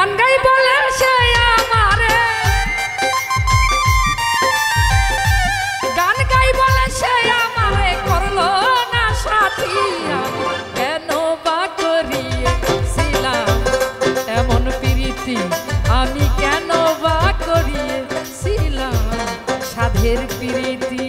গান গাই বলে সে আমারে, গান গাই বলে সে আমারে করলো না সাথী। কেন বা করিয়েছিলাম এমন প্রীতি, আমি কেন বা করিয়েছিলাম সাধের প্রীতি।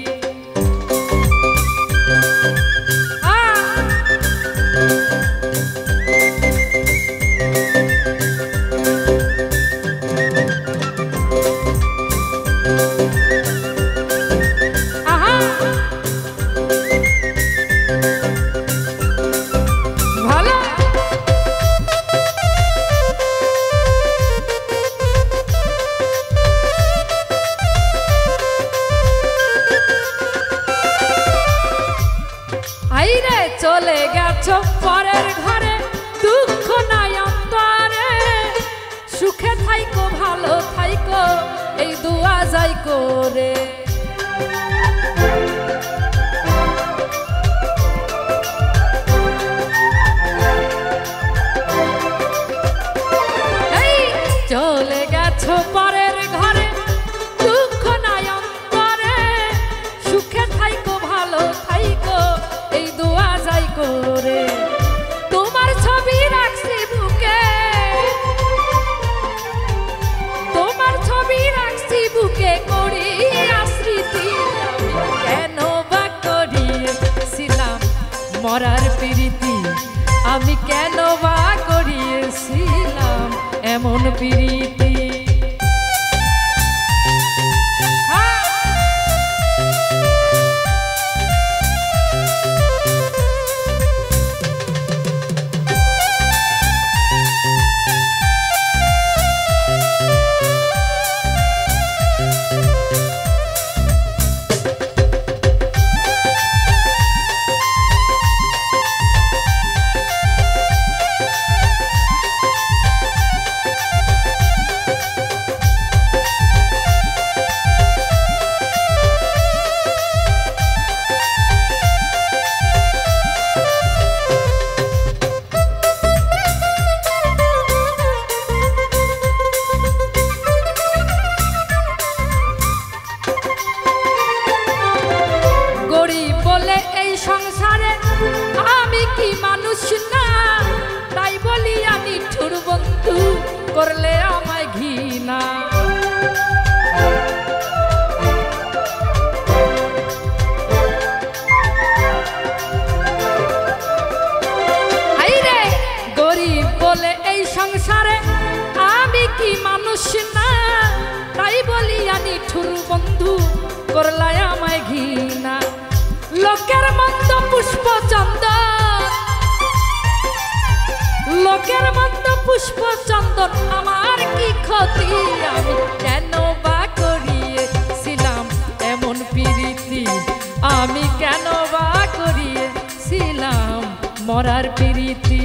চলে গেছো পরের ঘরে, দুঃখ নাই অন্তরে, সুখে থাইকো ভালো থাইকো এই দুয়া যাই করে। এই চলে গেছো পরের ঘরে, দুঃখ নাই অন্তরে, সুখে থাইকো ভালো থাইকো এই দুয়া যাই করে। তোমার ছবি রাখছি বুকে, তোমার ছবি রাখছি বুকে করি স্মৃতি। কেন বা করিয়েছিলাম মরার প্রীতি, আমি কেন বা করিয়েছিলাম এমন প্রীতি। সংসারে আমি কি মানুষ না, তাই বলি আমি ঠুর বন্ধু করলে আমায় ঘৃণা। হাইরে গরিব বলে এই সংসারে আমি কি মানুষ না, তাই বলি আমি ঠুর বন্ধু করলে আমায় ঘৃণা। লোকের মন্দ পুষ্প চন্দন, লোকের মন্দ পুষ্প চন্দন আমার কি ক্ষতি, আমি কেন বা করিয়েছিলাম এমন প্রীতি, আমি কেন বা করিয়েছিলাম মরার প্রীতি।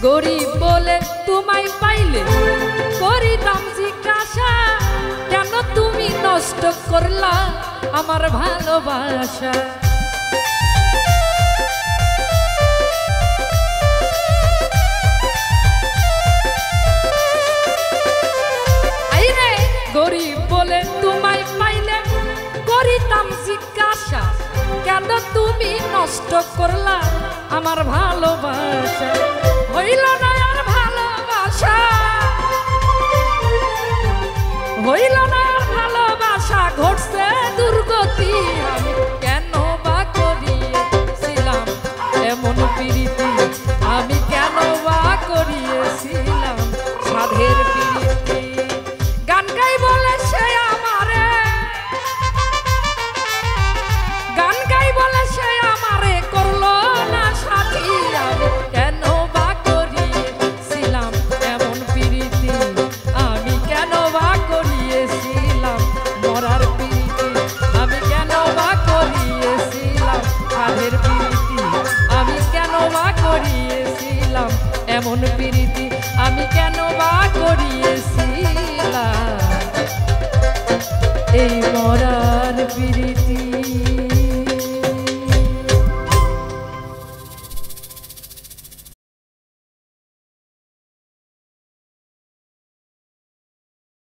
গরিব বলে তোমায় পাইলে করিতাম জিজ্ঞাসা, কেন তুমি নষ্ট করলা আমার ভালোবাসা। আইরে গরিব বলে তোমায় পাইলে করিতাম জিজ্ঞাসা, কেন তুমি নষ্ট করলা আমার ভালোবাসা। হইল না আর ভালোবাসা, হইল না আর ভালোবাসা, ঘটছে দুর্গতি, আমি কেন বা করিয়েছিলাম এমন প্রীতি, আমি কেন বা করিয়েছিলাম সাধের প্রীতি। গান গাই বলে সে আমারে, গান গাই বলে সে করিয়াছিলাম এমন প্রীতি আমি কেন বা করিয়েছিলাম এই মরা